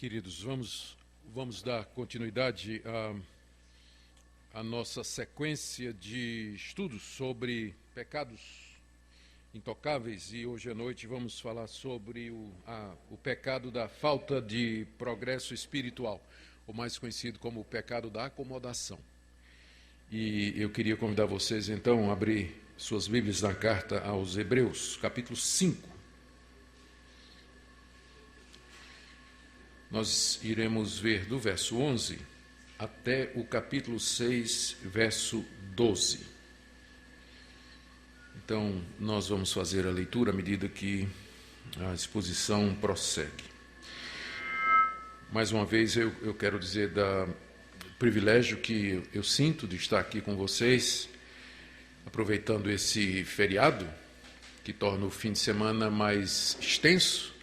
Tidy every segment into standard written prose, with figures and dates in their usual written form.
Queridos, vamos dar continuidade à nossa sequência de estudos sobre pecados intocáveis, e hoje à noite vamos falar sobre o pecado da falta de progresso espiritual, o mais conhecido como o pecado da acomodação. E eu queria convidar vocês então a abrir suas Bíblias na carta aos Hebreus, capítulo 5. Nós iremos ver do verso 11 até o capítulo 6, verso 12. Então, nós vamos fazer a leitura à medida que a exposição prossegue. Mais uma vez, eu quero dizer do privilégio que eu sinto de estar aqui com vocês, aproveitando esse feriado, que torna o fim de semana mais extenso,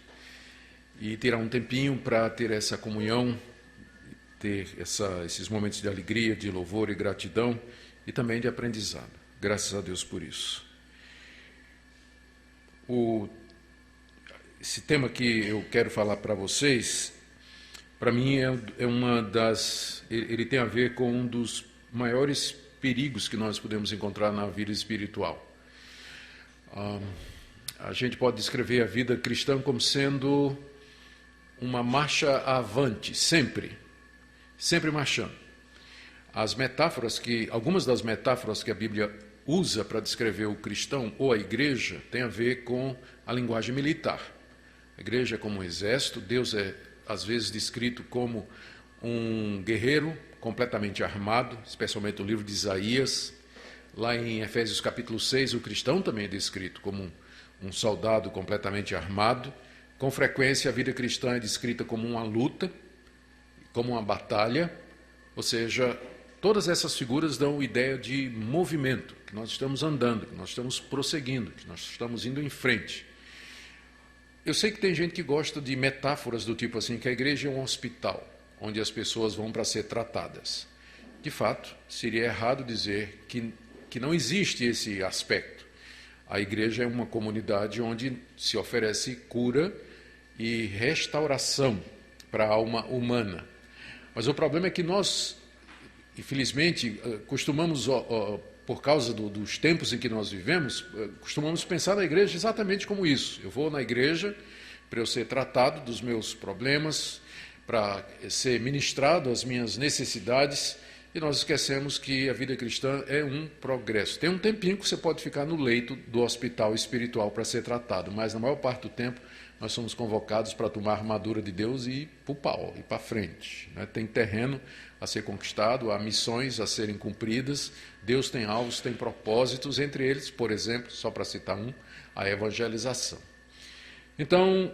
e tirar um tempinho para ter essa comunhão, ter esses momentos de alegria, de louvor e gratidão, e também de aprendizado. Graças a Deus por isso. Esse tema que eu quero falar para vocês, para mim é uma das... Ele tem a ver com um dos maiores perigos que nós podemos encontrar na vida espiritual. A gente pode descrever a vida cristã como sendo uma marcha avante, sempre marchando. Algumas das metáforas que a Bíblia usa para descrever o cristão ou a igreja tem a ver com a linguagem militar. A igreja é como um exército, Deus é às vezes descrito como um guerreiro completamente armado, especialmente no livro de Isaías. Lá em Efésios capítulo 6, o cristão também é descrito como um soldado completamente armado. Com frequência, a vida cristã é descrita como uma luta, como uma batalha, ou seja, todas essas figuras dão ideia de movimento, que nós estamos andando, que nós estamos prosseguindo, que nós estamos indo em frente. Eu sei que tem gente que gosta de metáforas do tipo assim, que a igreja é um hospital, onde as pessoas vão para ser tratadas. De fato, seria errado dizer que não existe esse aspecto. A igreja é uma comunidade onde se oferece cura e restauração para a alma humana. Mas o problema é que nós, infelizmente, costumamos, por causa dos tempos em que nós vivemos, costumamos pensar na igreja exatamente como isso. Eu vou na igreja para eu ser tratado dos meus problemas, para ser ministrado as minhas necessidades, e nós esquecemos que a vida cristã é um progresso. Tem um tempinho que você pode ficar no leito do hospital espiritual para ser tratado, mas na maior parte do tempo nós somos convocados para tomar a armadura de Deus e ir para o pau, ir para frente. Tem terreno a ser conquistado, há missões a serem cumpridas, Deus tem alvos, tem propósitos, entre eles, por exemplo, só para citar um, a evangelização. Então,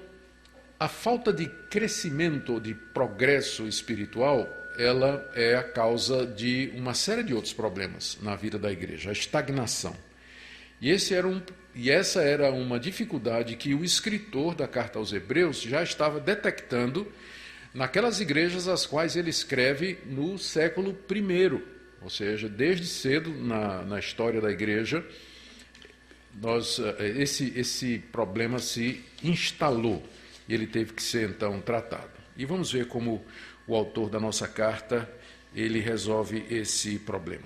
a falta de crescimento ou de progresso espiritual, ela é a causa de uma série de outros problemas na vida da igreja, a estagnação. E essa era uma dificuldade que o escritor da carta aos Hebreus já estava detectando naquelas igrejas às quais ele escreve no século I, ou seja, desde cedo na história da igreja, esse problema se instalou e ele teve que ser então tratado. E vamos ver como o autor da nossa carta, ele resolve esse problema.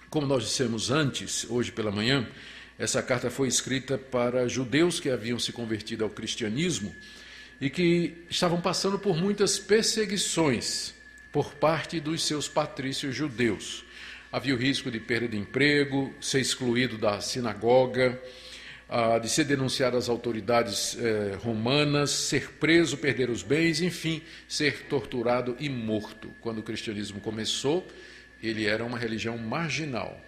Como nós dissemos antes, hoje pela manhã, essa carta foi escrita para judeus que haviam se convertido ao cristianismo e que estavam passando por muitas perseguições por parte dos seus patrícios judeus. Havia o risco de perda de emprego, ser excluído da sinagoga, de ser denunciado às autoridades romanas, ser preso, perder os bens, enfim, ser torturado e morto. Quando o cristianismo começou, ele era uma religião marginal,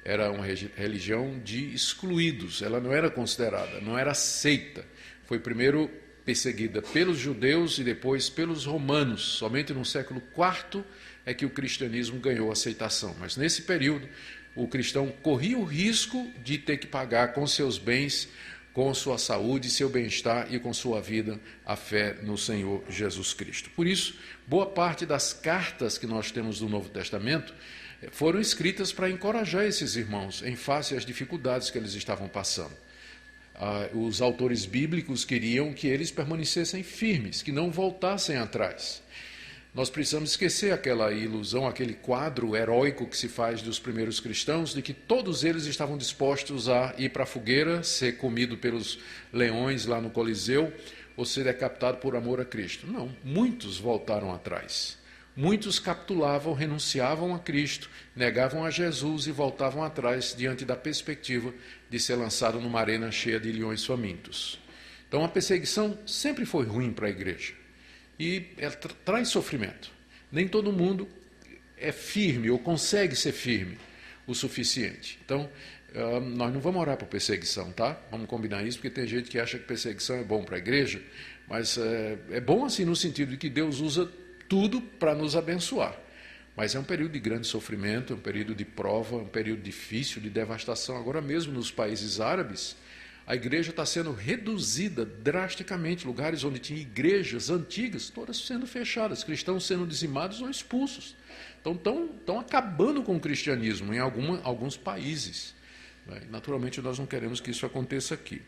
era uma religião de excluídos, ela não era considerada, não era aceita. Foi primeiro perseguida pelos judeus e depois pelos romanos. Somente no século IV é que o cristianismo ganhou aceitação, mas nesse período o cristão corria o risco de ter que pagar com seus bens, com sua saúde, seu bem-estar e com sua vida a fé no Senhor Jesus Cristo. Por isso, boa parte das cartas que nós temos do Novo Testamento foram escritas para encorajar esses irmãos em face às dificuldades que eles estavam passando. Os autores bíblicos queriam que eles permanecessem firmes, que não voltassem atrás. Nós precisamos esquecer aquela ilusão, aquele quadro heróico que se faz dos primeiros cristãos, de que todos eles estavam dispostos a ir para a fogueira, ser comido pelos leões lá no Coliseu, ou ser decapitado por amor a Cristo. Não, muitos voltaram atrás. Muitos capitulavam, renunciavam a Cristo, negavam a Jesus e voltavam atrás diante da perspectiva de ser lançado numa arena cheia de leões famintos. Então a perseguição sempre foi ruim para a igreja. E ela traz sofrimento. Nem todo mundo é firme ou consegue ser firme o suficiente. Então, nós não vamos orar por perseguição, tá? Vamos combinar isso, porque tem gente que acha que perseguição é bom para a igreja, mas é bom assim no sentido de que Deus usa tudo para nos abençoar. Mas é um período de grande sofrimento, é um período de prova, um período difícil, de devastação. Agora mesmo nos países árabes, a igreja está sendo reduzida drasticamente, lugares onde tinha igrejas antigas, todas sendo fechadas, cristãos sendo dizimados ou expulsos. Então estão acabando com o cristianismo em alguns países. Naturalmente nós não queremos que isso aconteça aqui.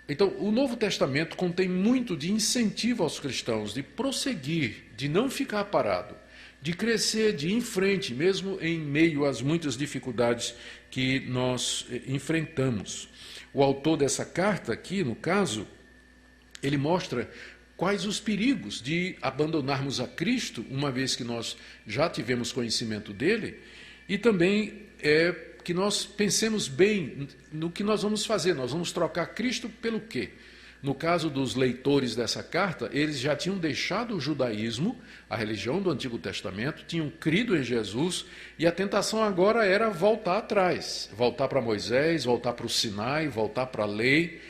Então o Novo Testamento contém muito de incentivo aos cristãos de prosseguir, de não ficar parado, de crescer, de ir em frente, mesmo em meio às muitas dificuldades que nós enfrentamos. O autor dessa carta aqui, no caso, ele mostra quais os perigos de abandonarmos a Cristo, uma vez que nós já tivemos conhecimento dele, e também que nós pensemos bem no que nós vamos fazer. Nós vamos trocar Cristo pelo quê? No caso dos leitores dessa carta, eles já tinham deixado o judaísmo, a religião do Antigo Testamento, tinham crido em Jesus, e a tentação agora era voltar atrás, voltar para Moisés, voltar para o Sinai, voltar para a lei,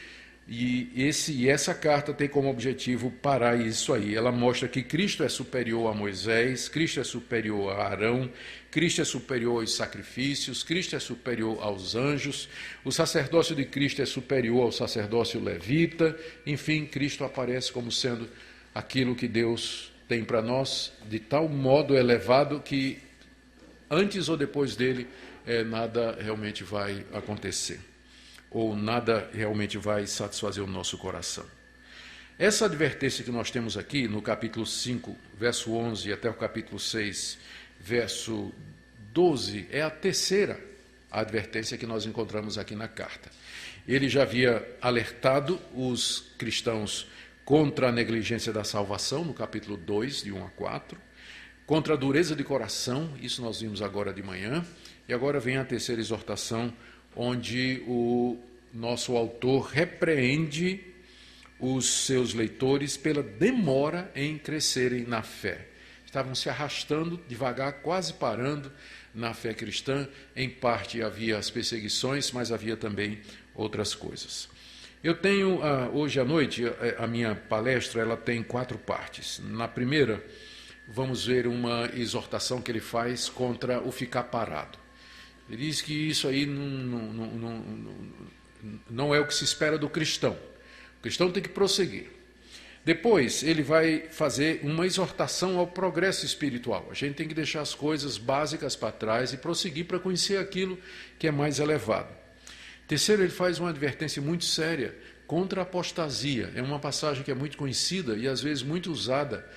e essa carta tem como objetivo parar isso aí. Ela mostra que Cristo é superior a Moisés, Cristo é superior a Arão, Cristo é superior aos sacrifícios, Cristo é superior aos anjos, o sacerdócio de Cristo é superior ao sacerdócio levita, enfim, Cristo aparece como sendo aquilo que Deus tem para nós, de tal modo elevado que antes ou depois dele nada realmente vai acontecer, ou nada realmente vai satisfazer o nosso coração. Essa advertência que nós temos aqui no capítulo 5, verso 11 até o capítulo 6, verso 12, é a terceira advertência que nós encontramos aqui na carta. Ele já havia alertado os cristãos contra a negligência da salvação, no capítulo 2, de 1 a 4, contra a dureza de coração, isso nós vimos agora de manhã, e agora vem a terceira exortação, onde o nosso autor repreende os seus leitores pela demora em crescerem na fé. Estavam se arrastando devagar, quase parando na fé cristã. Em parte havia as perseguições, mas havia também outras coisas. Eu tenho, hoje à noite, a minha palestra ela tem 4 partes. Na primeira, vamos ver uma exortação que ele faz contra o ficar parado. Ele diz que isso aí não é o que se espera do cristão. O cristão tem que prosseguir. Depois, ele vai fazer uma exortação ao progresso espiritual. A gente tem que deixar as coisas básicas para trás e prosseguir para conhecer aquilo que é mais elevado. Terceiro, ele faz uma advertência muito séria contra a apostasia. É uma passagem que é muito conhecida e às vezes muito usada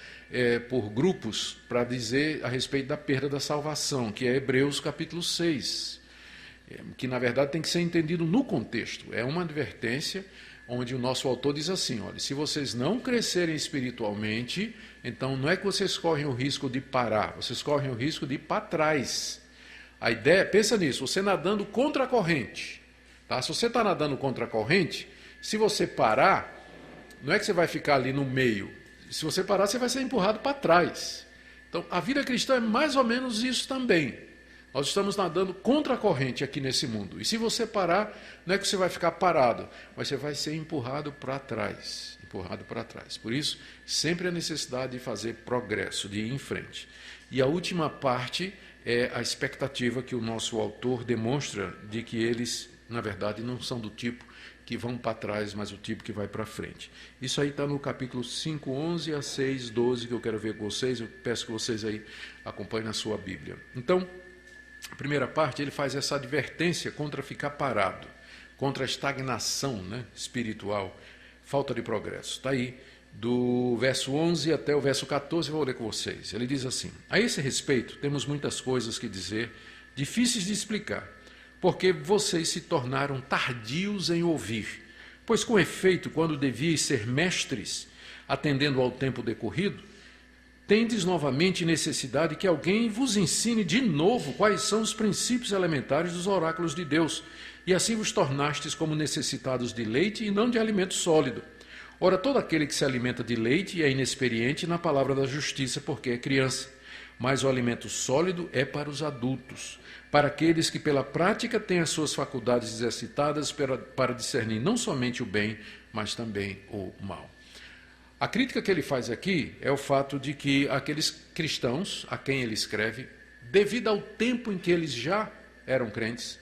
por grupos para dizer a respeito da perda da salvação, que é Hebreus capítulo 6, que na verdade tem que ser entendido no contexto. É uma advertência onde o nosso autor diz assim, olha, se vocês não crescerem espiritualmente, então não é que vocês correm o risco de parar, vocês correm o risco de ir para trás. A ideia, pensa nisso, você nadando contra a corrente, tá? Se você está nadando contra a corrente, se você parar, não é que você vai ficar ali no meio, se você parar, você vai ser empurrado para trás. Então, a vida cristã é mais ou menos isso também. Nós estamos nadando contra a corrente aqui nesse mundo. E se você parar, não é que você vai ficar parado, mas você vai ser empurrado para trás. Empurrado para trás. Por isso, sempre a necessidade de fazer progresso, de ir em frente. E a última parte é a expectativa que o nosso autor demonstra de que eles, na verdade, não são do tipo que vão para trás, mas o tipo que vai para frente. Isso aí está no capítulo 5, 11 a 6, 12, que eu quero ver com vocês. Eu peço que vocês aí acompanhem na sua Bíblia. Então, a primeira parte, ele faz essa advertência contra ficar parado, contra a estagnação, né, espiritual, falta de progresso. Está aí, do verso 11 até o verso 14, vou ler com vocês. Ele diz assim: a esse respeito, temos muitas coisas que dizer, difíceis de explicar, porque vocês se tornaram tardios em ouvir. Pois, com efeito, quando devíeis ser mestres, atendendo ao tempo decorrido, tendes novamente necessidade que alguém vos ensine de novo quais são os princípios elementares dos oráculos de Deus, e assim vos tornastes como necessitados de leite e não de alimento sólido. Ora, todo aquele que se alimenta de leite é inexperiente na palavra da justiça, porque é criança. Mas o alimento sólido é para os adultos, para aqueles que pela prática têm as suas faculdades exercitadas para discernir não somente o bem, mas também o mal. A crítica que ele faz aqui é o fato de que aqueles cristãos a quem ele escreve, devido ao tempo em que eles já eram crentes,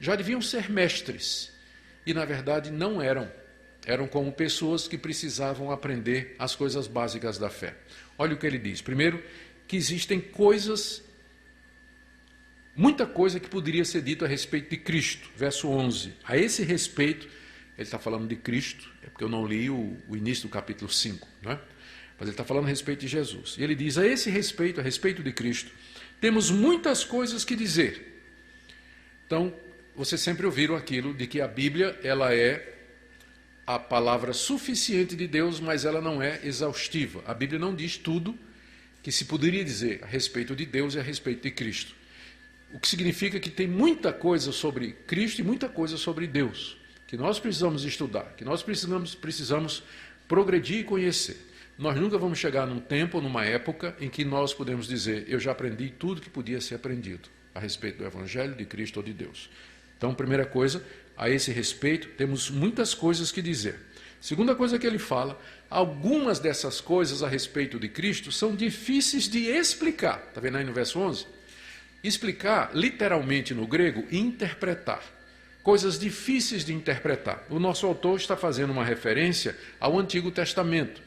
já deviam ser mestres, e na verdade não eram. Eram como pessoas que precisavam aprender as coisas básicas da fé. Olha o que ele diz. Primeiro, que existem coisas, muita coisa que poderia ser dito a respeito de Cristo. Verso 11. A esse respeito, ele está falando de Cristo, é porque eu não li o início do capítulo 5, não é? Mas ele está falando a respeito de Jesus. E ele diz, a esse respeito, a respeito de Cristo, temos muitas coisas que dizer. Então, vocês sempre ouviram aquilo de que a Bíblia, ela é a palavra suficiente de Deus, mas ela não é exaustiva. A Bíblia não diz tudo que se poderia dizer a respeito de Deus e a respeito de Cristo. O que significa que tem muita coisa sobre Cristo e muita coisa sobre Deus, que nós precisamos estudar, que nós precisamos progredir e conhecer. Nós nunca vamos chegar num tempo, numa época, em que nós podemos dizer, eu já aprendi tudo que podia ser aprendido a respeito do Evangelho, de Cristo ou de Deus. Então, primeira coisa, a esse respeito, temos muitas coisas que dizer. Segunda coisa que ele fala, algumas dessas coisas a respeito de Cristo são difíceis de explicar. Está vendo aí no verso 11? Explicar, literalmente no grego, interpretar. Coisas difíceis de interpretar. O nosso autor está fazendo uma referência ao Antigo Testamento.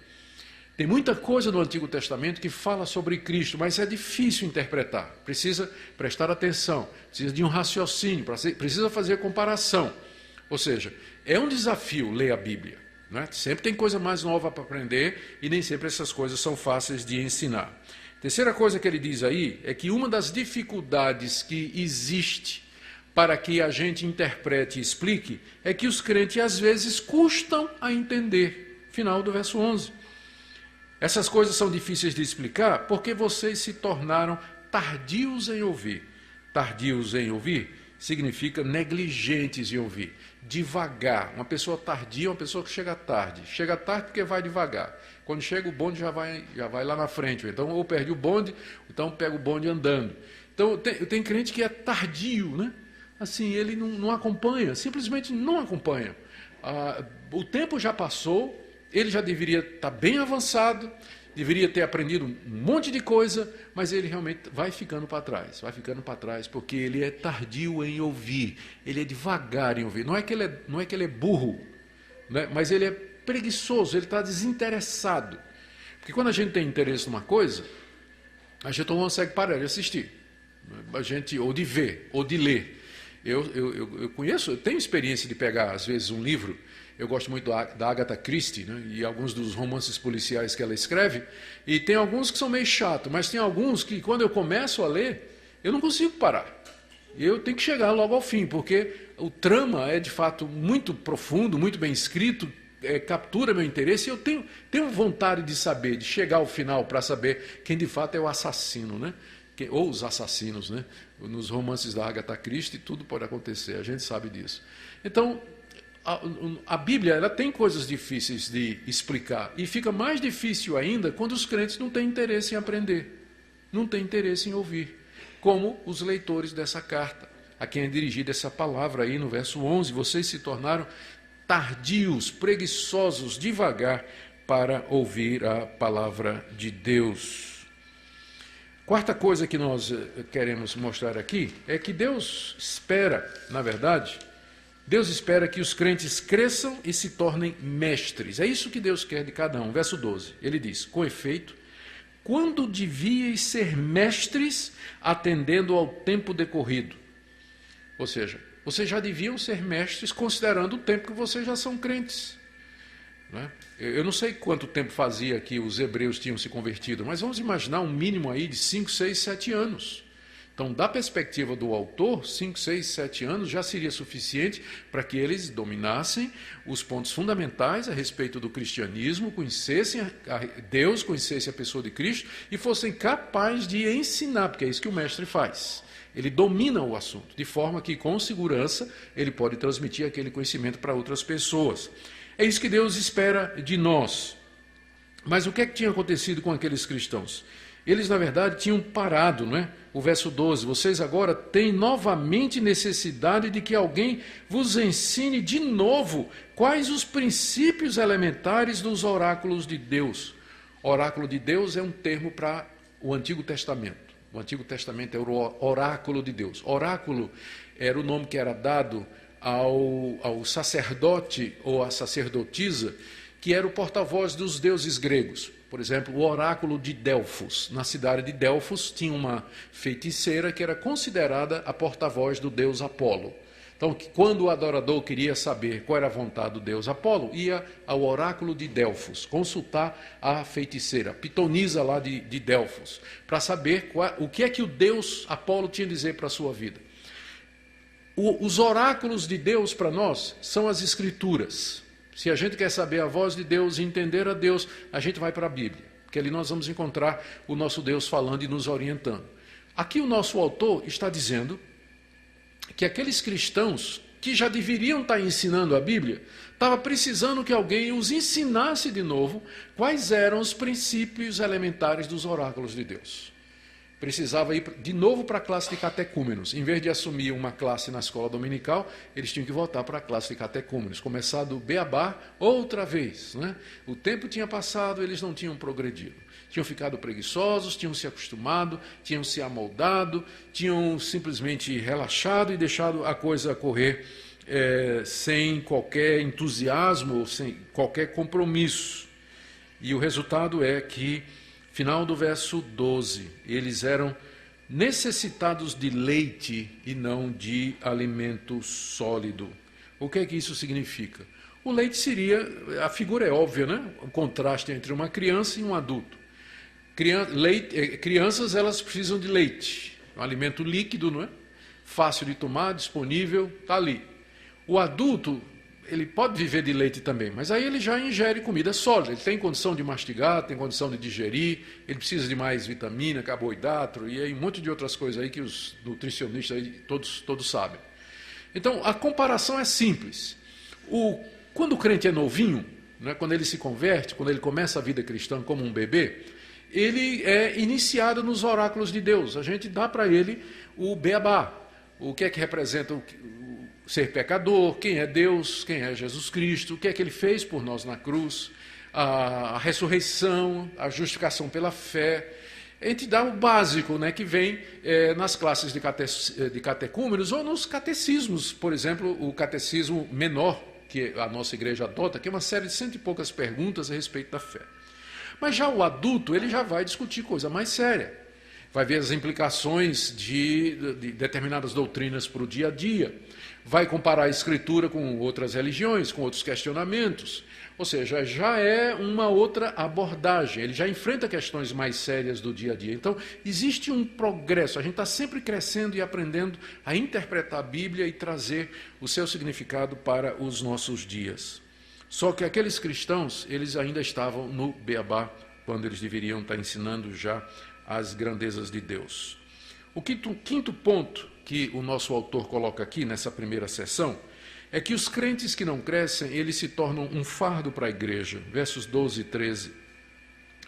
Tem muita coisa no Antigo Testamento que fala sobre Cristo, mas é difícil interpretar. Precisa prestar atenção, precisa de um raciocínio, precisa fazer comparação. Ou seja, é um desafio ler a Bíblia, não é? Sempre tem coisa mais nova para aprender e nem sempre essas coisas são fáceis de ensinar. Terceira coisa que ele diz aí é que uma das dificuldades que existe para que a gente interprete e explique é que os crentes às vezes custam a entender. Final do verso 11. Essas coisas são difíceis de explicar porque vocês se tornaram tardios em ouvir. Tardios em ouvir significa negligentes em ouvir. Devagar. Uma pessoa tardia é uma pessoa que chega tarde. Chega tarde porque vai devagar. Quando chega o bonde já vai lá na frente. Então ou perde o bonde, então pega o bonde andando. Então tem crente que é tardio, né? Assim, ele não acompanha, simplesmente não acompanha. O tempo já passou. Ele já deveria estar bem avançado, deveria ter aprendido um monte de coisa, mas ele realmente vai ficando para trás, porque ele é tardio em ouvir, ele é devagar em ouvir. Não é que ele é burro, né? Mas ele é preguiçoso, ele está desinteressado. Porque quando a gente tem interesse numa coisa, a gente não consegue parar de assistir, ou de ver, ou de ler. Eu tenho experiência de pegar, às vezes, um livro. Eu gosto muito da Agatha Christie, né, e alguns dos romances policiais que ela escreve, e tem alguns que são meio chatos, mas tem alguns que, quando eu começo a ler, eu não consigo parar. Eu tenho que chegar logo ao fim, porque o trama é, de fato, muito profundo, muito bem escrito, captura meu interesse, e eu tenho vontade de saber, de chegar ao final para saber quem, de fato, é o assassino, né? Ou os assassinos, né? Nos romances da Agatha Christie, tudo pode acontecer, a gente sabe disso. Então, a Bíblia, ela tem coisas difíceis de explicar, e fica mais difícil ainda quando os crentes não têm interesse em aprender, não têm interesse em ouvir, como os leitores dessa carta, a quem é dirigida essa palavra aí no verso 11, vocês se tornaram tardios, preguiçosos, devagar para ouvir a palavra de Deus. Quarta coisa que nós queremos mostrar aqui é que Deus espera, na verdade, Deus espera que os crentes cresçam e se tornem mestres. É isso que Deus quer de cada um. Verso 12, ele diz, com efeito, quando devíeis ser mestres atendendo ao tempo decorrido. Ou seja, Vocês já deviam ser mestres considerando o tempo que vocês já são crentes. Né? Eu não sei quanto tempo fazia que os hebreus tinham se convertido, mas vamos imaginar um mínimo aí de 5, 6, 7 anos. Então, da perspectiva do autor, 5, 6, 7 anos já seria suficiente para que eles dominassem os pontos fundamentais a respeito do cristianismo, conhecessem a Deus, conhecessem a pessoa de Cristo e fossem capazes de ensinar, porque é isso que o mestre faz. Ele domina o assunto, de forma que, com segurança, ele pode transmitir aquele conhecimento para outras pessoas. É isso que Deus espera de nós. Mas o que é que tinha acontecido com aqueles cristãos? Eles, na verdade, tinham parado, não é? O verso 12, vocês agora têm novamente necessidade de que alguém vos ensine de novo quais os princípios elementares dos oráculos de Deus. Oráculo de Deus é um termo para o Antigo Testamento. O Antigo Testamento é o oráculo de Deus. Oráculo era o nome que era dado ao sacerdote ou à sacerdotisa, que era o porta-voz dos deuses gregos. Por exemplo, o oráculo de Delfos. Na cidade de Delfos tinha uma feiticeira que era considerada a porta-voz do deus Apolo. Então, quando o adorador queria saber qual era a vontade do deus Apolo, ia ao oráculo de Delfos, consultar a feiticeira, a pitonisa lá de Delfos, para saber o que é que o deus Apolo tinha a dizer para a sua vida. Os oráculos de Deus para nós são as Escrituras. Se a gente quer saber a voz de Deus e entender a Deus, a gente vai para a Bíblia, porque ali nós vamos encontrar o nosso Deus falando e nos orientando. Aqui o nosso autor está dizendo que aqueles cristãos que já deveriam estar ensinando a Bíblia, estavam precisando que alguém os ensinasse de novo quais eram os princípios elementares dos oráculos de Deus. Precisava ir de novo para a classe de catecúmenos. Em vez de assumir uma classe na escola dominical, eles tinham que voltar para a classe de catecúmenos, começar do beabá outra vez. Né? O tempo tinha passado, eles não tinham progredido. Tinham ficado preguiçosos, tinham se acostumado, tinham se amoldado, tinham simplesmente relaxado e deixado a coisa correr sem qualquer entusiasmo, sem qualquer compromisso. E o resultado é que, final do verso 12, eles eram necessitados de leite e não de alimento sólido. O que é que isso significa? O leite seria, a figura é óbvia, né? O contraste entre uma criança e um adulto. Crianças, elas precisam de leite, um alimento líquido, não é? Fácil de tomar, disponível, está ali. O adulto, ele pode viver de leite também, mas aí ele já ingere comida sólida, ele tem condição de mastigar, tem condição de digerir, ele precisa de mais vitamina, carboidrato e aí um monte de outras coisas aí que os nutricionistas aí todos sabem. Então, a comparação é simples. Quando o crente é novinho, né, quando ele se converte, quando ele começa a vida cristã como um bebê, ele é iniciado nos oráculos de Deus. A gente dá para ele o beabá, o que é que representa o ser pecador, quem é Deus, quem é Jesus Cristo, o que é que ele fez por nós na cruz, a ressurreição, a justificação pela fé. A gente dá o básico, né, que vem nas classes de catecúmenos ou nos catecismos. Por exemplo, o catecismo menor, que a nossa igreja adota, que é uma série de 100 e poucas perguntas a respeito da fé. Mas já o adulto, ele já vai discutir coisa mais séria. Vai ver as implicações de determinadas doutrinas para o dia a dia. Vai comparar a Escritura com outras religiões, com outros questionamentos. Ou seja, já é uma outra abordagem. Ele já enfrenta questões mais sérias do dia a dia. Então, existe um progresso. A gente está sempre crescendo e aprendendo a interpretar a Bíblia e trazer o seu significado para os nossos dias. Só que aqueles cristãos, eles ainda estavam no beabá, quando eles deveriam estar ensinando já as grandezas de Deus. O quinto ponto que o nosso autor coloca aqui nessa primeira sessão é que os crentes que não crescem, eles se tornam um fardo para a igreja. Versos 12 e 13.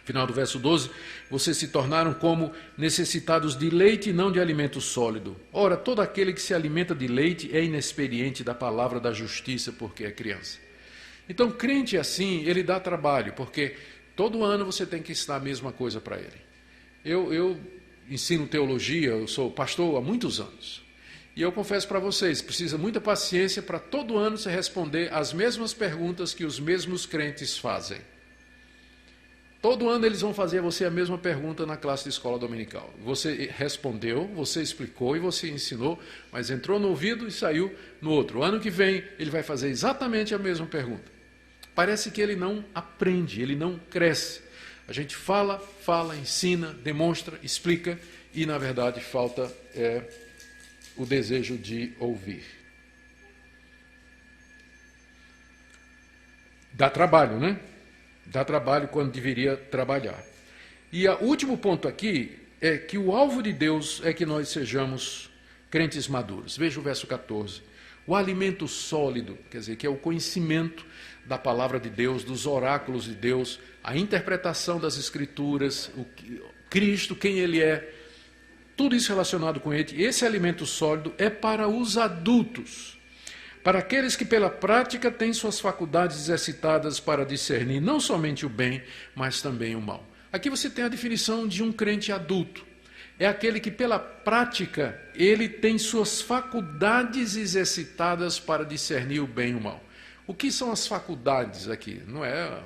Final do verso 12, vocês se tornaram como necessitados de leite e não de alimento sólido. Ora, todo aquele que se alimenta de leite é inexperiente da palavra da justiça, porque é criança. Então, crente assim, ele dá trabalho, porque todo ano você tem que ensinar a mesma coisa para ele. Eu ensino teologia, eu sou pastor há muitos anos. E eu confesso para vocês, precisa muita paciência para todo ano você responder as mesmas perguntas que os mesmos crentes fazem. Todo ano eles vão fazer a você a mesma pergunta na classe de escola dominical. Você respondeu, você explicou e você ensinou, mas entrou no ouvido e saiu no outro. O ano que vem ele vai fazer exatamente a mesma pergunta. Parece que ele não aprende, ele não cresce. A gente fala, ensina, demonstra, explica e, na verdade, falta o desejo de ouvir. Dá trabalho, né? Dá trabalho quando deveria trabalhar. E o último ponto aqui é que o alvo de Deus é que nós sejamos crentes maduros. Veja o verso 14. O alimento sólido, quer dizer, que é o conhecimento da palavra de Deus, dos oráculos de Deus, a interpretação das Escrituras, Cristo, quem Ele é, tudo isso relacionado com Ele. Esse alimento sólido é para os adultos, para aqueles que pela prática têm suas faculdades exercitadas para discernir não somente o bem, mas também o mal. Aqui você tem a definição de um crente adulto. É aquele que pela prática ele tem suas faculdades exercitadas para discernir o bem e o mal. O que são as faculdades aqui? Não é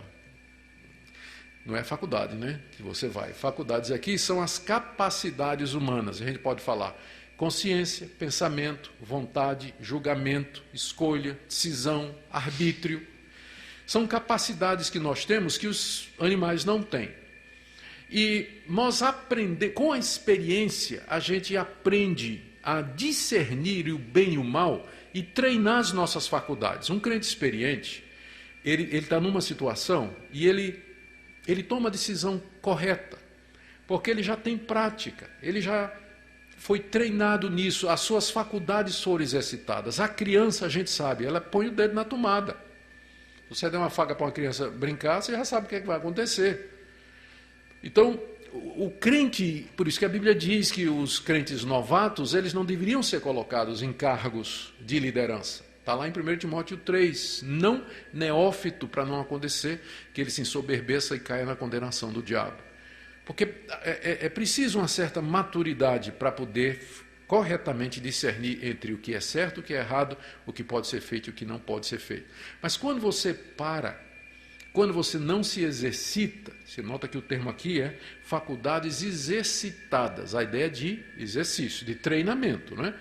faculdade, né? Que você vai. Faculdades aqui são as capacidades humanas. A gente pode falar consciência, pensamento, vontade, julgamento, escolha, decisão, arbítrio. São capacidades que nós temos que os animais não têm. E nós aprendemos, com a experiência, a gente aprende a discernir o bem e o mal e treinar as nossas faculdades. Um crente experiente, ele está numa situação e ele toma a decisão correta, porque ele já tem prática, ele já foi treinado nisso, as suas faculdades foram exercitadas. A criança, a gente sabe, ela põe o dedo na tomada. Se você der uma faca para uma criança brincar, você já sabe o que vai acontecer. Então, o crente, por isso que a Bíblia diz que os crentes novatos, eles não deveriam ser colocados em cargos de liderança. Está lá em 1 Timóteo 3, não neófito, para não acontecer que ele se ensoberbeça e caia na condenação do diabo. Porque é preciso uma certa maturidade para poder corretamente discernir entre o que é certo, o que é errado, o que pode ser feito e o que não pode ser feito. Mas quando você quando você não se exercita, você nota que o termo aqui é faculdades exercitadas, a ideia de exercício, de treinamento, não é?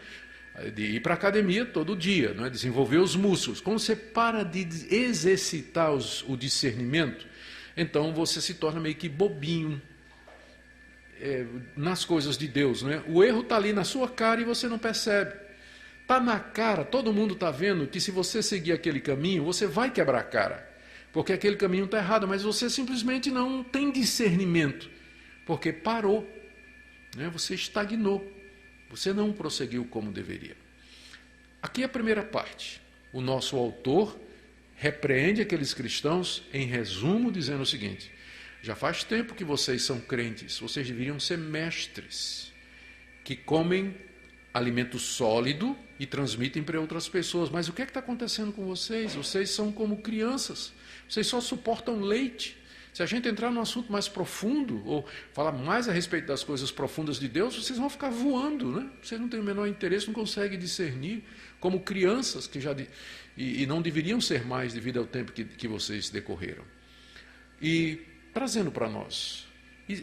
De ir para a academia todo dia, não é? Desenvolver os músculos. Quando você para de exercitar o discernimento, então você se torna meio que bobinho nas coisas de Deus, não é? O erro está ali na sua cara e você não percebe. Está na cara, todo mundo está vendo que se você seguir aquele caminho, você vai quebrar a cara. Porque aquele caminho está errado, mas você simplesmente não tem discernimento, porque parou, né? Você estagnou, você não prosseguiu como deveria. Aqui é a primeira parte. O nosso autor repreende aqueles cristãos, em resumo, dizendo o seguinte: já faz tempo que vocês são crentes, vocês deveriam ser mestres, que comem alimento sólido e transmitem para outras pessoas. Mas o que está acontecendo com vocês? Vocês são como crianças, vocês só suportam leite. Se a gente entrar num assunto mais profundo, ou falar mais a respeito das coisas profundas de Deus, vocês vão ficar voando, né? Vocês não têm o menor interesse, não conseguem discernir, como crianças que e não deveriam ser mais devido ao tempo que vocês decorreram. E trazendo para nós,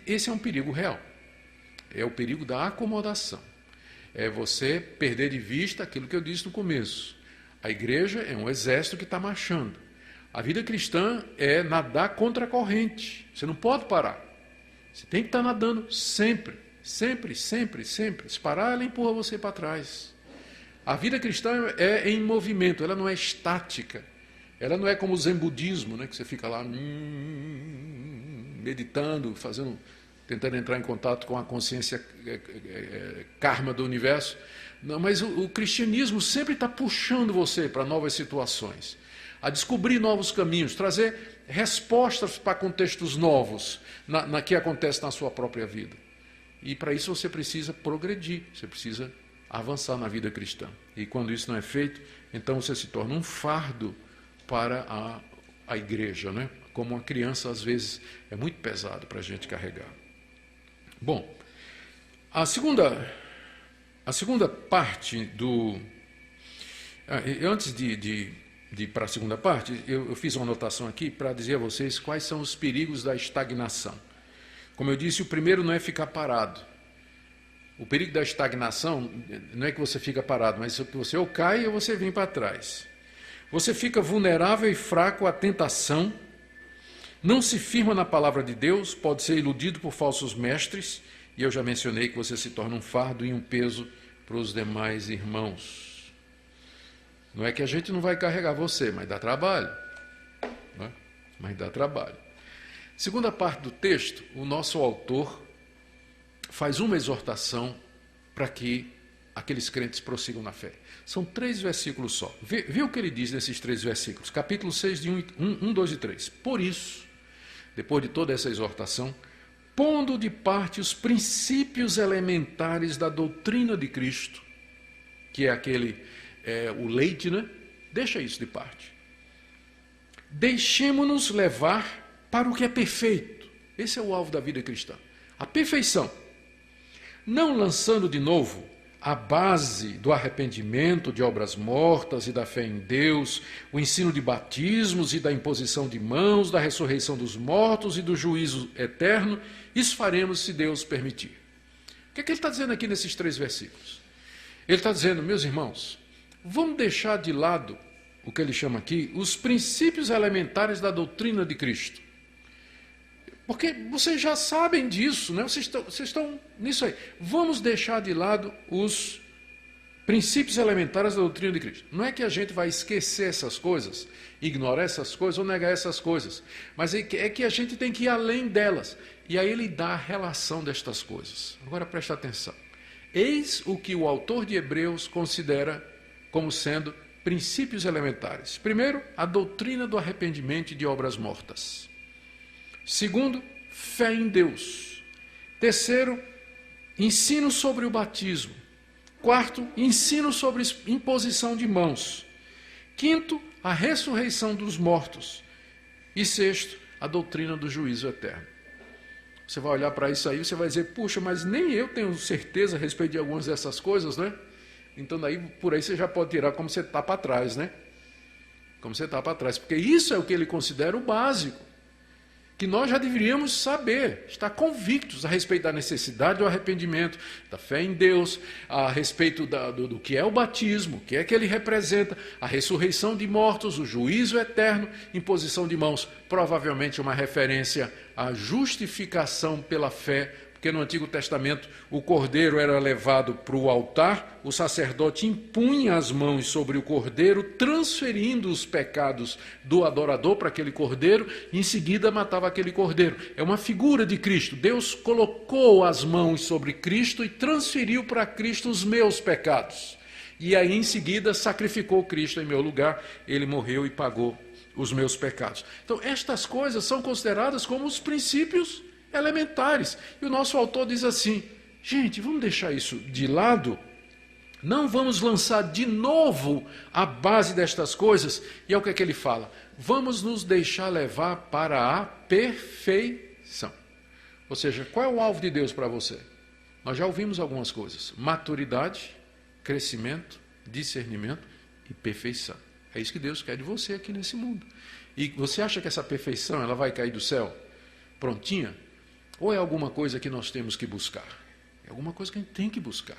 esse é um perigo real, é o perigo da acomodação. É você perder de vista aquilo que eu disse no começo. A igreja é um exército que está marchando. A vida cristã é nadar contra a corrente. Você não pode parar. Você tem que estar nadando sempre, sempre, sempre, sempre. Se parar, ela empurra você para trás. A vida cristã é em movimento, ela não é estática. Ela não é como o zen budismo, né, que você fica lá meditando, tentando entrar em contato com a consciência karma do universo. Não, mas o cristianismo sempre está puxando você para novas situações, a descobrir novos caminhos, trazer respostas para contextos novos na que acontece na sua própria vida. E para isso você precisa progredir, você precisa avançar na vida cristã. E quando isso não é feito, então você se torna um fardo para a igreja, né? Como uma criança, às vezes, é muito pesado para a gente carregar. Bom, a segunda parte do... Antes de de ir para a segunda parte, eu fiz uma anotação aqui para dizer a vocês quais são os perigos da estagnação. Como eu disse, o primeiro não é ficar parado. O perigo da estagnação não é que você fica parado, mas que você ou cai ou você vem para trás. Você fica vulnerável e fraco à tentação, não se firma na palavra de Deus, pode ser iludido por falsos mestres, e eu já mencionei que você se torna um fardo e um peso para os demais irmãos. Não é que a gente não vai carregar você, mas dá trabalho. Não é? Mas dá trabalho. Segunda parte do texto, o nosso autor faz uma exortação para que aqueles crentes prossigam na fé. São 3 versículos só. Vê o que ele diz nesses 3 versículos. Capítulo 6, de 1, 2 e 3. Por isso, depois de toda essa exortação, pondo de parte os princípios elementares da doutrina de Cristo, que é o leite, né? Deixa isso de parte. Deixemo-nos levar para o que é perfeito. Esse é o alvo da vida cristã. A perfeição. Não lançando de novo a base do arrependimento de obras mortas e da fé em Deus, o ensino de batismos e da imposição de mãos, da ressurreição dos mortos e do juízo eterno, isso faremos se Deus permitir. O que é que ele está dizendo aqui nesses 3 versículos? Ele está dizendo, meus irmãos, vamos deixar de lado o que ele chama aqui, os princípios elementares da doutrina de Cristo. Porque vocês já sabem disso, né? Vocês estão nisso aí. Vamos deixar de lado os princípios elementares da doutrina de Cristo. Não é que a gente vai esquecer essas coisas, ignorar essas coisas ou negar essas coisas, mas é que a gente tem que ir além delas. E aí ele dá a relação destas coisas. Agora presta atenção. Eis o que o autor de Hebreus considera como sendo princípios elementares. Primeiro, a doutrina do arrependimento e de obras mortas. Segundo, fé em Deus. Terceiro, ensino sobre o batismo. Quarto, ensino sobre imposição de mãos. Quinto, a ressurreição dos mortos. E sexto, a doutrina do juízo eterno. Você vai olhar para isso aí e você vai dizer, puxa, mas nem eu tenho certeza a respeito de algumas dessas coisas, né? Então, daí, por aí você já pode tirar como você está para trás, né? Como você está para trás. Porque isso é o que ele considera o básico. Que nós já deveríamos saber, estar convictos a respeito da necessidade do arrependimento, da fé em Deus, a respeito do que é o batismo, o que é que ele representa, a ressurreição de mortos, o juízo eterno, imposição de mãos, provavelmente uma referência à justificação pela fé, porque no Antigo Testamento o cordeiro era levado para o altar, o sacerdote impunha as mãos sobre o cordeiro, transferindo os pecados do adorador para aquele cordeiro, e em seguida matava aquele cordeiro. É uma figura de Cristo. Deus colocou as mãos sobre Cristo e transferiu para Cristo os meus pecados. E aí em seguida sacrificou Cristo em meu lugar, ele morreu e pagou os meus pecados. Então estas coisas são consideradas como os princípios elementares. E o nosso autor diz assim, gente, vamos deixar isso de lado, não vamos lançar de novo a base destas coisas, e é o que é que ele fala, vamos nos deixar levar para a perfeição. Ou seja, qual é o alvo de Deus para você? Nós já ouvimos algumas coisas, maturidade, crescimento, discernimento e perfeição. É isso que Deus quer de você aqui nesse mundo. E você acha que essa perfeição ela vai cair do céu prontinha? Ou é alguma coisa que nós temos que buscar? É alguma coisa que a gente tem que buscar.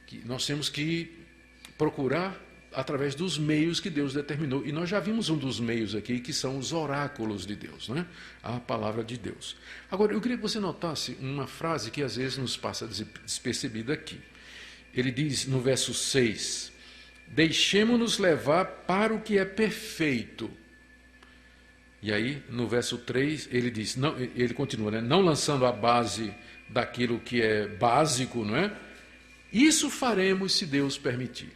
Que nós temos que procurar através dos meios que Deus determinou. E nós já vimos um dos meios aqui, que são os oráculos de Deus, né? A palavra de Deus. Agora, eu queria que você notasse uma frase que às vezes nos passa despercebida aqui. Ele diz no verso 6, deixemo-nos levar para o que é perfeito. E aí, no verso 3, ele diz, não, ele continua, né? Não lançando a base daquilo que é básico, não é? Isso faremos se Deus permitir.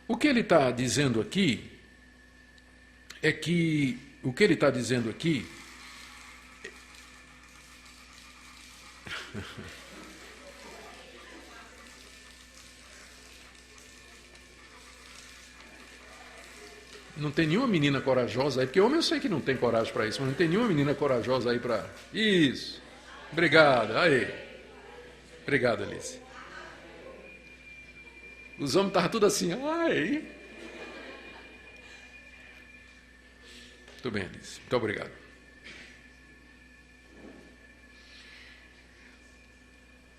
O que ele está dizendo aqui é que, não tem nenhuma menina corajosa aí, porque homem eu sei que não tem coragem para isso, mas não tem nenhuma menina corajosa aí para... Isso. Obrigado. Aí. Obrigado, Alice. Os homens estavam tudo assim, ai. Muito bem, Alice. Muito obrigado.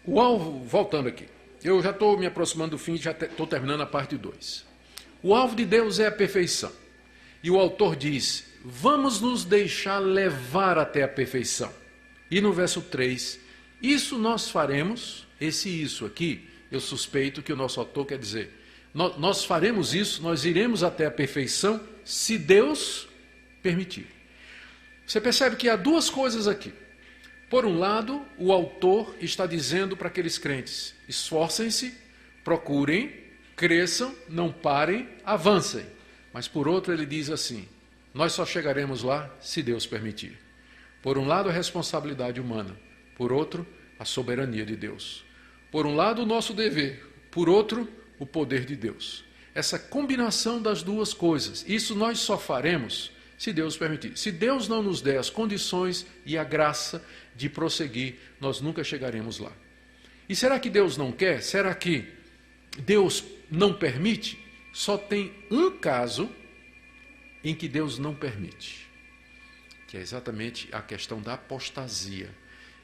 O alvo, voltando aqui, eu já estou me aproximando do fim, já estou terminando a parte 2. O alvo de Deus é a perfeição. E o autor diz, vamos nos deixar levar até a perfeição. E no verso 3, isso nós faremos, isso aqui, eu suspeito que o nosso autor quer dizer, nós faremos isso, nós iremos até a perfeição, se Deus permitir. Você percebe que há duas coisas aqui. Por um lado, o autor está dizendo para aqueles crentes, esforcem-se, procurem, cresçam, não parem, avancem. Mas por outro ele diz assim, nós só chegaremos lá se Deus permitir. Por um lado a responsabilidade humana, por outro a soberania de Deus. Por um lado o nosso dever, por outro o poder de Deus. Essa combinação das duas coisas, isso nós só faremos se Deus permitir. Se Deus não nos der as condições e a graça de prosseguir, nós nunca chegaremos lá. E será que Deus não quer? Será que Deus não permite? Só tem um caso em que Deus não permite, que é exatamente a questão da apostasia.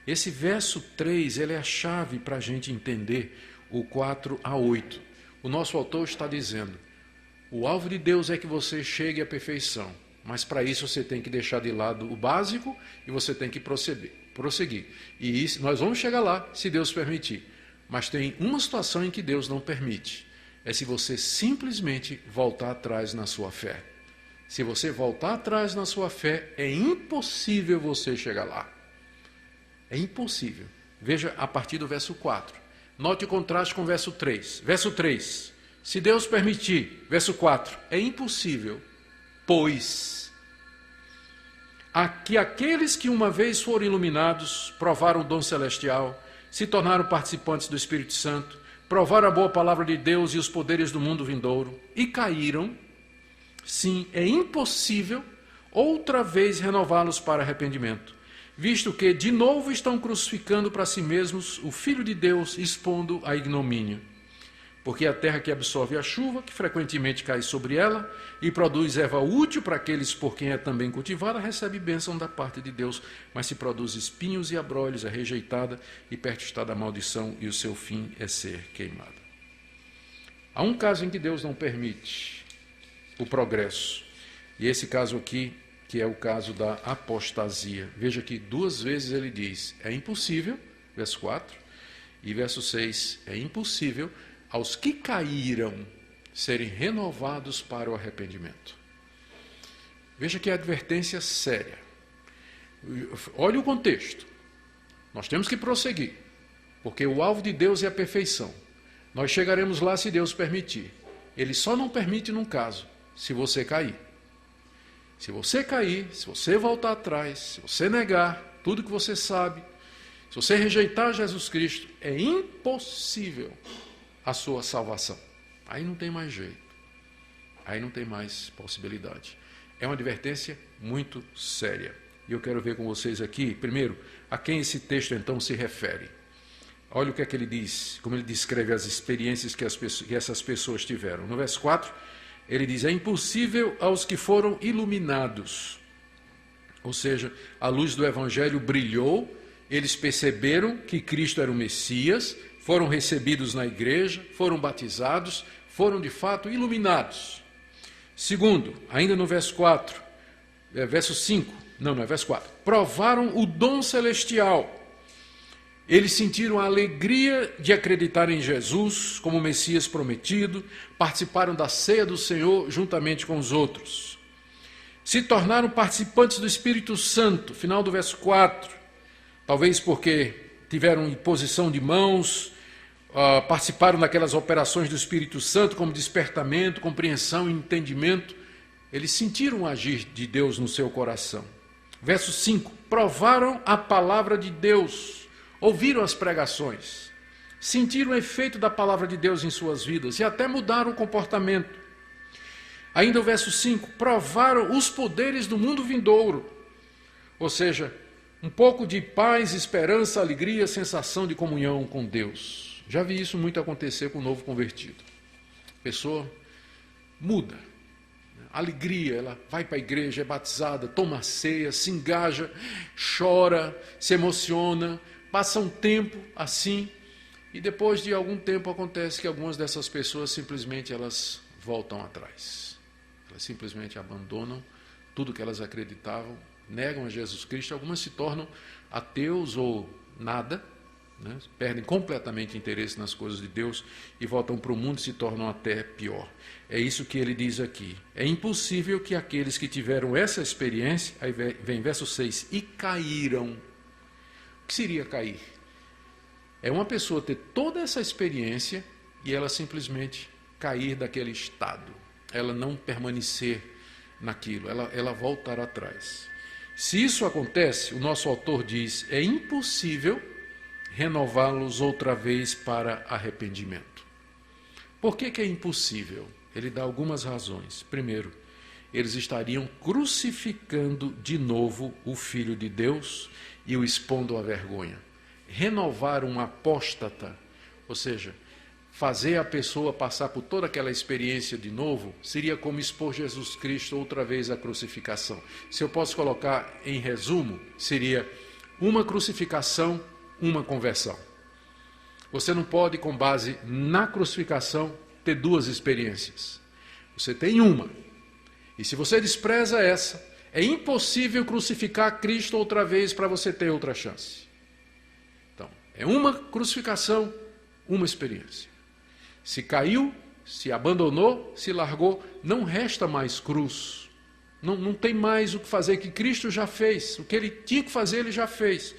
Esse verso 3, ele é a chave para a gente entender o 4 a 8. O nosso autor está dizendo, o alvo de Deus é que você chegue à perfeição, mas para isso você tem que deixar de lado o básico e você tem que prosseguir. E isso, nós vamos chegar lá, se Deus permitir. Mas tem uma situação em que Deus não permite. É se você simplesmente voltar atrás na sua fé. Se você voltar atrás na sua fé, é impossível você chegar lá. É impossível. Veja a partir do verso 4. Note o contraste com o verso 3. Verso 3. Se Deus permitir. Verso 4. É impossível, pois que aqueles que uma vez foram iluminados, provaram o dom celestial, se tornaram participantes do Espírito Santo, provaram a boa palavra de Deus e os poderes do mundo vindouro, e caíram, sim, é impossível outra vez renová-los para arrependimento, visto que de novo estão crucificando para si mesmos o Filho de Deus, expondo a ignomínio. Porque a terra que absorve a chuva, que frequentemente cai sobre ela, e produz erva útil para aqueles por quem é também cultivada, recebe bênção da parte de Deus, mas se produz espinhos e abrolhos, é rejeitada, e perto está da maldição, e o seu fim é ser queimada. Há um caso em que Deus não permite o progresso, e esse caso aqui, que é o caso da apostasia. Veja que duas vezes ele diz, é impossível, verso 4, e verso 6, é impossível aos que caíram serem renovados para o arrependimento. Veja que é advertência séria. Olha o contexto. Nós temos que prosseguir, porque o alvo de Deus é a perfeição. Nós chegaremos lá se Deus permitir. Ele só não permite num caso, se você cair. Se você cair, se você voltar atrás, se você negar tudo que você sabe, se você rejeitar Jesus Cristo, é impossível a sua salvação. Aí não tem mais jeito. Aí não tem mais possibilidade. É uma advertência muito séria. E eu quero ver com vocês aqui, primeiro, a quem esse texto então se refere. Olha o que é que ele diz, como ele descreve as experiências que essas pessoas tiveram. No verso 4, ele diz, é impossível aos que foram iluminados. Ou seja, a luz do Evangelho brilhou, eles perceberam que Cristo era o Messias, foram recebidos na igreja, foram batizados, foram de fato iluminados. Segundo, ainda no verso 4, verso 5, não é verso 4, provaram o dom celestial. Eles sentiram a alegria de acreditar em Jesus como o Messias prometido, participaram da ceia do Senhor juntamente com os outros. Se tornaram participantes do Espírito Santo, final do verso 4, talvez porque tiveram imposição de mãos, participaram daquelas operações do Espírito Santo como despertamento, compreensão e entendimento. Eles sentiram o agir de Deus no seu coração. Verso 5, provaram a palavra de Deus, ouviram as pregações, sentiram o efeito da palavra de Deus em suas vidas e até mudaram o comportamento. Ainda o verso 5, provaram os poderes do mundo vindouro, ou seja, um pouco de paz, esperança, alegria, sensação de comunhão com Deus. Já vi isso muito acontecer com o novo convertido. A pessoa muda. alegria, ela vai para a igreja, é batizada, toma a ceia, se engaja, chora, se emociona, passa um tempo assim, e depois de algum tempo acontece que algumas dessas pessoas simplesmente elas voltam atrás. Elas simplesmente abandonam tudo que elas acreditavam, negam a Jesus Cristo, algumas se tornam ateus ou nada, né? Perdem completamente interesse nas coisas de Deus e voltam para o mundo e se tornam até pior. É isso que ele diz aqui. É impossível que aqueles que tiveram essa experiência, aí vem verso 6, e caíram. O que seria cair? É uma pessoa ter toda essa experiência e ela simplesmente cair daquele estado. Ela não permanecer naquilo, ela voltar atrás. Se isso acontece, o nosso autor diz, é impossível renová-los outra vez para arrependimento. Por que é impossível? Ele dá algumas razões. Primeiro, eles estariam crucificando de novo o Filho de Deus e o expondo à vergonha. Renovar um apóstata, ou seja, fazer a pessoa passar por toda aquela experiência de novo, seria como expor Jesus Cristo outra vez à crucificação. Se eu posso colocar em resumo, seria uma crucificação, uma conversão. Você não pode, com base na crucificação, ter duas experiências. Você tem uma. E se você despreza essa, é impossível crucificar Cristo outra vez para você ter outra chance. Então, é uma crucificação, uma experiência. Se caiu, se abandonou, se largou, não resta mais cruz. Não tem mais o que fazer, que Cristo já fez. O que ele tinha que fazer, ele já fez.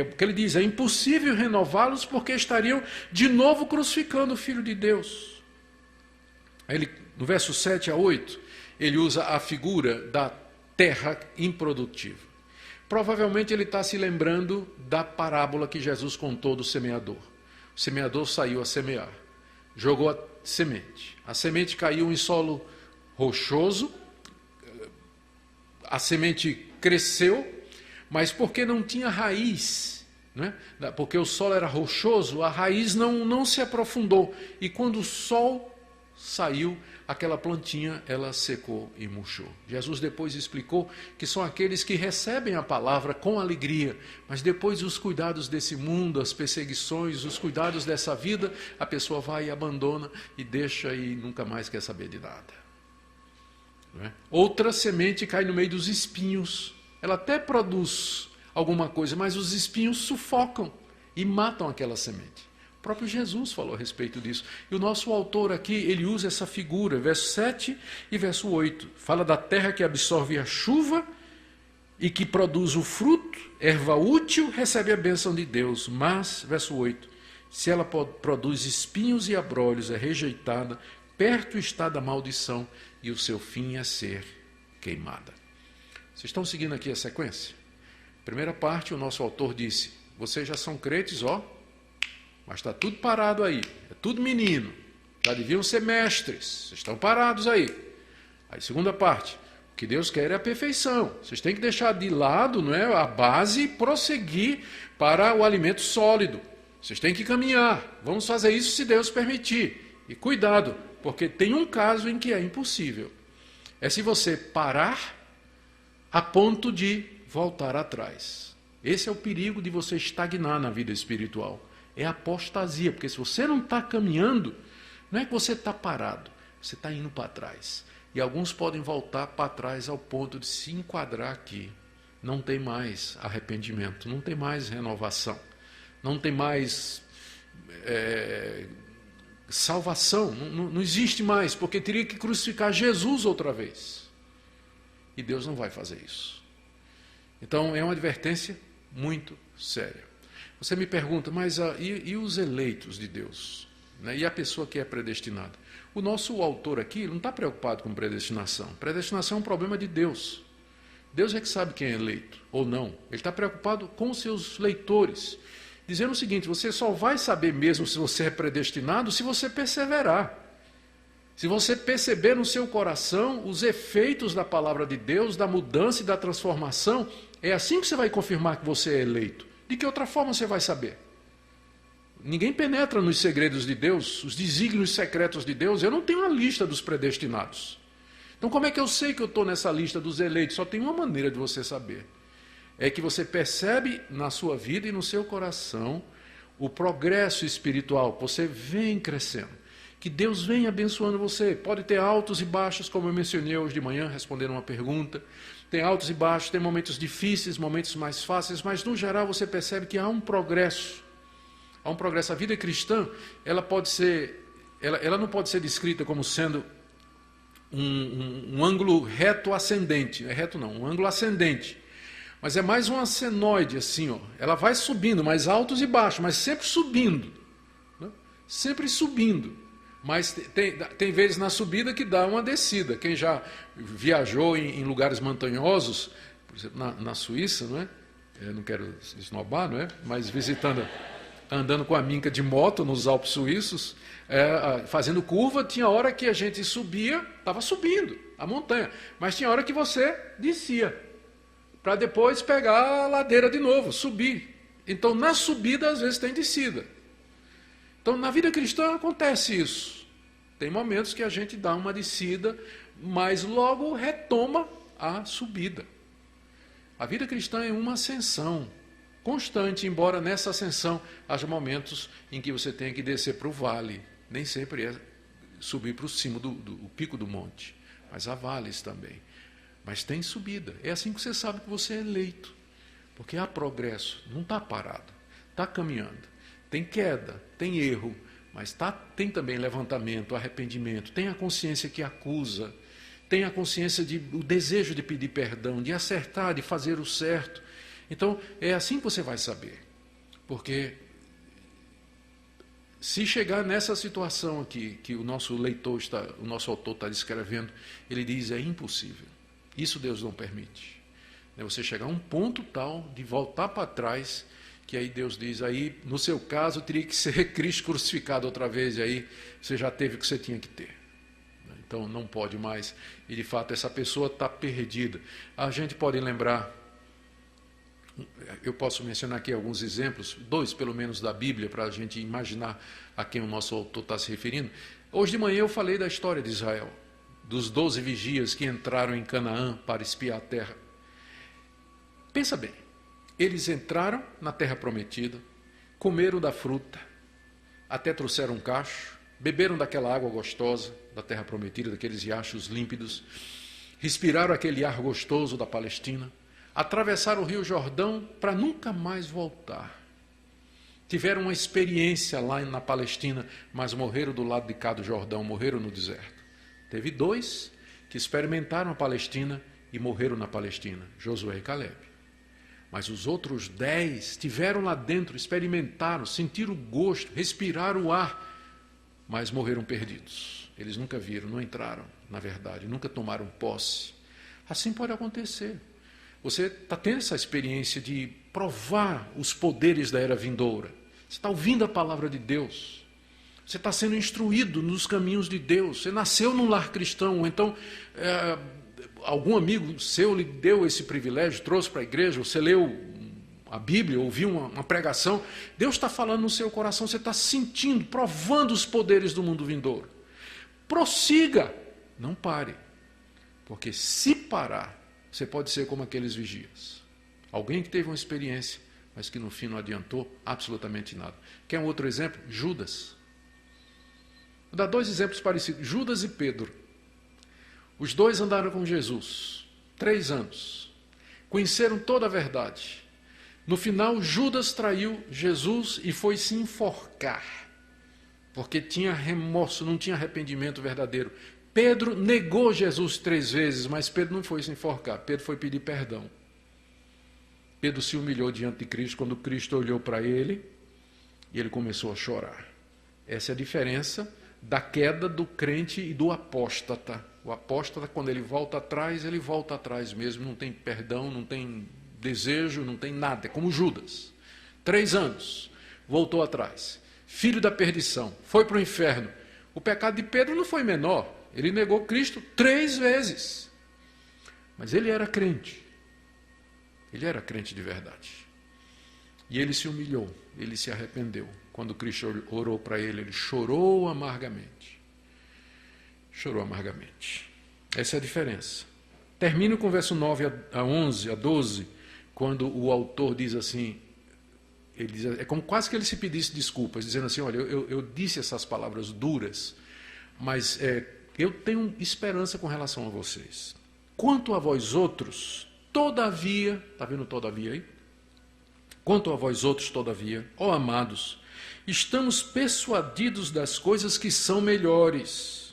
Porque ele diz, é impossível renová-los porque estariam de novo crucificando o Filho de Deus. Ele, no verso 7 a 8, ele usa a figura da terra improdutiva. Provavelmente ele está se lembrando da parábola que Jesus contou do semeador. O semeador saiu a semear, jogou a semente caiu em solo rochoso, a semente cresceu, mas porque não tinha raiz, né? Porque o solo era rochoso, a raiz não se aprofundou. E quando o sol saiu, aquela plantinha, ela secou e murchou. Jesus depois explicou que são aqueles que recebem a palavra com alegria, mas depois dos cuidados desse mundo, as perseguições, os cuidados dessa vida, a pessoa vai e abandona e deixa e nunca mais quer saber de nada. Não é? Outra semente cai no meio dos espinhos. Ela até produz alguma coisa, mas os espinhos sufocam e matam aquela semente. O próprio Jesus falou a respeito disso. E o nosso autor aqui, ele usa essa figura, verso 7 e verso 8. Fala da terra que absorve a chuva e que produz o fruto, erva útil, recebe a bênção de Deus. Mas, verso 8, se ela produz espinhos e abrolhos, é rejeitada, perto está da maldição e o seu fim é ser queimada. Vocês estão seguindo aqui a sequência? Primeira parte, o nosso autor disse, vocês já são crentes, mas está tudo parado aí, é tudo menino, já deviam ser mestres, vocês estão parados aí. Aí, segunda parte, o que Deus quer é a perfeição, vocês têm que deixar de lado, não é, a base e prosseguir para o alimento sólido. Vocês têm que caminhar, vamos fazer isso se Deus permitir. E cuidado, porque tem um caso em que é impossível. É se você parar a ponto de voltar atrás. Esse é o perigo de você estagnar na vida espiritual. É apostasia, porque se você não está caminhando, não é que você está parado, você está indo para trás. E alguns podem voltar para trás ao ponto de se enquadrar aqui. Não tem mais arrependimento, não tem mais renovação, não tem mais salvação, não existe mais, porque teria que crucificar Jesus outra vez. E Deus não vai fazer isso. Então, é uma advertência muito séria. Você me pergunta, mas e os eleitos de Deus? Né? E a pessoa que é predestinada? O nosso autor aqui não está preocupado com predestinação. Predestinação é um problema de Deus. Deus é que sabe quem é eleito ou não. Ele está preocupado com os seus leitores. Dizendo o seguinte, você só vai saber mesmo se você é predestinado se você perseverar. Se você perceber no seu coração os efeitos da palavra de Deus, da mudança e da transformação, é assim que você vai confirmar que você é eleito. De que outra forma você vai saber? Ninguém penetra nos segredos de Deus, os desígnios secretos de Deus. Eu não tenho uma lista dos predestinados. Então, como é que eu sei que eu estou nessa lista dos eleitos? Só tem uma maneira de você saber. É que você percebe na sua vida e no seu coração o progresso espiritual. Você vem crescendo. Que Deus vem abençoando você. Pode ter altos e baixos, como eu mencionei hoje de manhã, respondendo uma pergunta. Tem altos e baixos, tem momentos difíceis, momentos mais fáceis, mas no geral você percebe que há um progresso. Há um progresso. A vida cristã, ela não pode ser descrita como sendo um ângulo reto ascendente. Não é reto não, um ângulo ascendente. Mas é mais um senoide, assim, ó. Ela vai subindo, mais altos e baixos, mas sempre subindo. Né? Sempre subindo. Mas tem vezes na subida que dá uma descida. Quem já viajou em lugares montanhosos, por exemplo, na Suíça, não é? Eu não quero esnobar, não é? Mas andando com a minca de moto nos Alpes suíços, fazendo curva, tinha hora que a gente subia, estava subindo a montanha, mas tinha hora que você descia, para depois pegar a ladeira de novo, subir. Então, na subida, às vezes tem descida. Então, na vida cristã acontece isso. Tem momentos que a gente dá uma descida, mas logo retoma a subida. A vida cristã é uma ascensão constante, embora nessa ascensão haja momentos em que você tenha que descer para o vale. Nem sempre é subir para o cimo do pico do monte, mas há vales também. Mas tem subida. É assim que você sabe que você é eleito, porque há progresso, não está parado, está caminhando. Tem queda, tem erro, mas tem também levantamento, arrependimento, tem a consciência que acusa, tem a consciência o desejo de pedir perdão, de acertar, de fazer o certo. Então, é assim que você vai saber. Porque se chegar nessa situação aqui, que o nosso autor está descrevendo, ele diz, é impossível. Isso Deus não permite. Você chegar a um ponto tal de voltar para trás, que aí Deus diz, aí no seu caso teria que ser Cristo crucificado outra vez, e aí você já teve o que você tinha que ter. Então não pode mais, e de fato essa pessoa está perdida. A gente pode lembrar, eu posso mencionar aqui alguns exemplos, 2 pelo menos da Bíblia, para a gente imaginar a quem o nosso autor está se referindo. Hoje de manhã eu falei da história de Israel, dos 12 vigias que entraram em Canaã para espiar a terra. Pensa bem, eles entraram na terra prometida, comeram da fruta, até trouxeram um cacho, beberam daquela água gostosa da terra prometida, daqueles riachos límpidos, respiraram aquele ar gostoso da Palestina, atravessaram o rio Jordão para nunca mais voltar. Tiveram uma experiência lá na Palestina, mas morreram do lado de cá do Jordão, morreram no deserto. Teve 2 que experimentaram a Palestina e morreram na Palestina, Josué e Caleb. Mas os outros 10 estiveram lá dentro, experimentaram, sentiram o gosto, respiraram o ar, mas morreram perdidos. Eles nunca viram, não entraram, na verdade, nunca tomaram posse. Assim pode acontecer. Você está tendo essa experiência de provar os poderes da era vindoura. Você está ouvindo a palavra de Deus. Você está sendo instruído nos caminhos de Deus. Você nasceu num lar cristão, ou então algum amigo seu lhe deu esse privilégio, trouxe para a igreja, você leu a Bíblia, ouviu uma pregação. Deus está falando no seu coração, você está sentindo, provando os poderes do mundo vindouro. Prossiga, não pare, porque se parar, você pode ser como aqueles vigias. Alguém que teve uma experiência, mas que no fim não adiantou absolutamente nada. Quer um outro exemplo? Judas. Vou dar 2 exemplos parecidos, Judas e Pedro. Os 2 andaram com Jesus 3 anos, conheceram toda a verdade. No final, Judas traiu Jesus e foi se enforcar, porque tinha remorso, não tinha arrependimento verdadeiro. Pedro negou Jesus 3 vezes, mas Pedro não foi se enforcar, Pedro foi pedir perdão. Pedro se humilhou diante de Cristo quando Cristo olhou para ele e ele começou a chorar. Essa é a diferença da queda do crente e do apóstata. O apóstata, quando ele volta atrás mesmo, não tem perdão, não tem desejo, não tem nada, é como Judas. 3 anos, voltou atrás. Filho da perdição, foi para o inferno. O pecado de Pedro não foi menor, ele negou Cristo 3 vezes. Mas ele era crente de verdade. E ele se humilhou, ele se arrependeu. Quando Cristo orou para ele, ele chorou amargamente. Chorou amargamente. Essa é a diferença. Termino com o verso 9 a 11, a 12, quando o autor diz assim, ele diz, é como quase que ele se pedisse desculpas, dizendo assim, olha, eu disse essas palavras duras, mas eu tenho esperança com relação a vocês. Quanto a vós outros, todavia, está vendo todavia aí? Quanto a vós outros, todavia, ó amados, estamos persuadidos das coisas que são melhores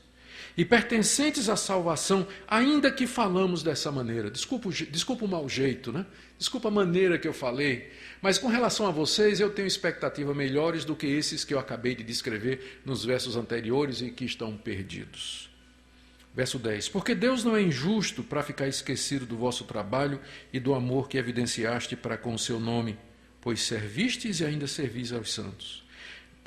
e pertencentes à salvação, ainda que falamos dessa maneira. Desculpa o mau jeito, né? Desculpa a maneira que eu falei, mas com relação a vocês, eu tenho expectativas melhores do que esses que eu acabei de descrever nos versos anteriores e que estão perdidos. Verso 10. Porque Deus não é injusto para ficar esquecido do vosso trabalho e do amor que evidenciaste para com o seu nome, pois servistes e ainda servis aos santos.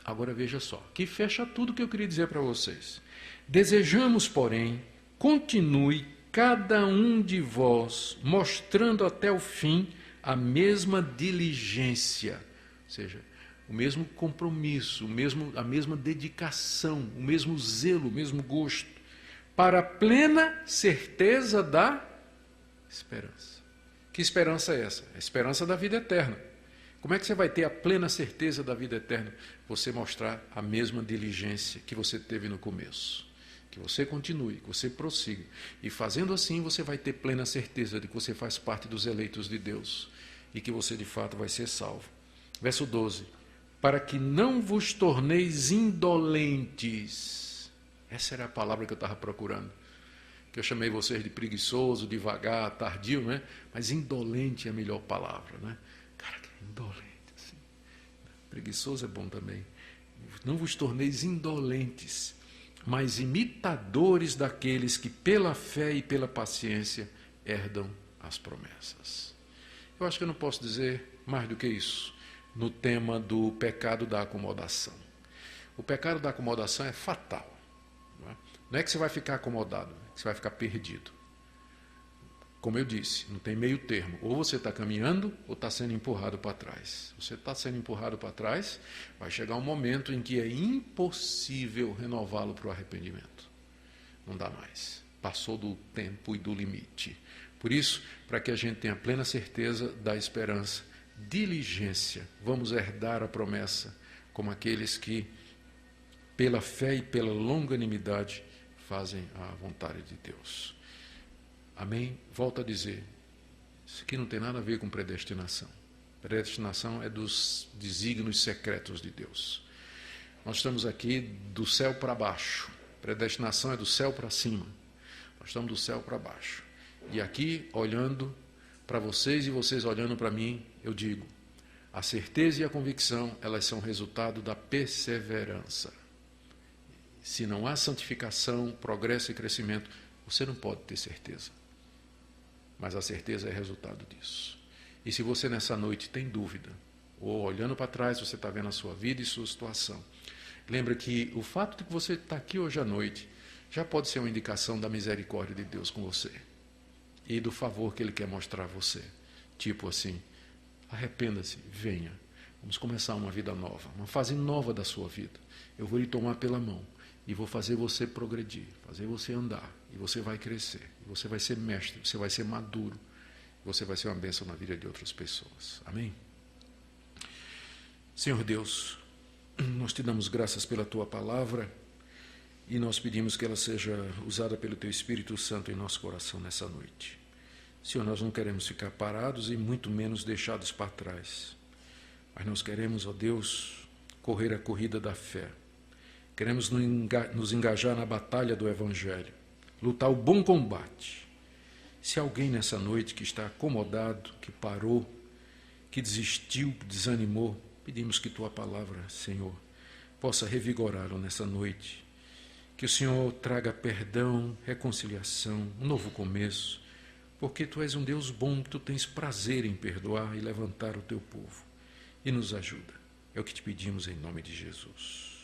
Agora veja só, que fecha tudo que eu queria dizer para vocês. Desejamos, porém, continue cada um de vós mostrando até o fim a mesma diligência, ou seja, o mesmo compromisso, a mesma dedicação, o mesmo zelo, o mesmo gosto, para a plena certeza da esperança. Que esperança é essa? A esperança da vida eterna. Como é que você vai ter a plena certeza da vida eterna? Você mostrar a mesma diligência que você teve no começo. Que você continue, que você prossiga. E fazendo assim, você vai ter plena certeza de que você faz parte dos eleitos de Deus e que você de fato vai ser salvo. Verso 12. Para que não vos torneis indolentes. Essa era a palavra que eu estava procurando. Que eu chamei vocês de preguiçoso, devagar, tardio, né? Mas indolente é a melhor palavra, né? Cara, que indolente. Assim. Preguiçoso é bom também. Não vos torneis indolentes, mas imitadores daqueles que pela fé e pela paciência herdam as promessas. Eu acho que eu não posso dizer mais do que isso no tema do pecado da acomodação. O pecado da acomodação é fatal. Não é que você vai ficar acomodado, é que você vai ficar perdido. Como eu disse, não tem meio termo. Ou você está caminhando ou está sendo empurrado para trás. Se você está sendo empurrado para trás, vai chegar um momento em que é impossível renová-lo para o arrependimento. Não dá mais. Passou do tempo e do limite. Por isso, para que a gente tenha plena certeza da esperança, diligência, vamos herdar a promessa como aqueles que, pela fé e pela longanimidade, fazem a vontade de Deus. Amém? Volto a dizer, isso aqui não tem nada a ver com predestinação. Predestinação é dos desígnios secretos de Deus. Nós estamos aqui do céu para baixo. Predestinação é do céu para cima. Nós estamos do céu para baixo. E aqui, olhando para vocês e vocês olhando para mim, eu digo, a certeza e a convicção, elas são resultado da perseverança. Se não há santificação, progresso e crescimento, você não pode ter certeza. Mas a certeza é resultado disso. E se você nessa noite tem dúvida, ou olhando para trás você está vendo a sua vida e sua situação, lembra que o fato de que você está aqui hoje à noite já pode ser uma indicação da misericórdia de Deus com você e do favor que Ele quer mostrar a você. Tipo assim, arrependa-se, venha, vamos começar uma vida nova, uma fase nova da sua vida. Eu vou lhe tomar pela mão e vou fazer você progredir, fazer você andar, e você vai crescer, e você vai ser mestre, você vai ser maduro, você vai ser uma bênção na vida de outras pessoas. Amém? Senhor Deus, nós te damos graças pela Tua palavra e nós pedimos que ela seja usada pelo Teu Espírito Santo em nosso coração nessa noite. Senhor, nós não queremos ficar parados e muito menos deixados para trás, mas nós queremos, ó Deus, correr a corrida da fé. Queremos nos engajar na batalha do Evangelho, lutar o bom combate. Se alguém nessa noite que está acomodado, que parou, que desistiu, que desanimou, pedimos que Tua palavra, Senhor, possa revigorá-lo nessa noite. Que o Senhor traga perdão, reconciliação, um novo começo, porque Tu és um Deus bom, que Tu tens prazer em perdoar e levantar o Teu povo. E nos ajuda. É o que te pedimos em nome de Jesus.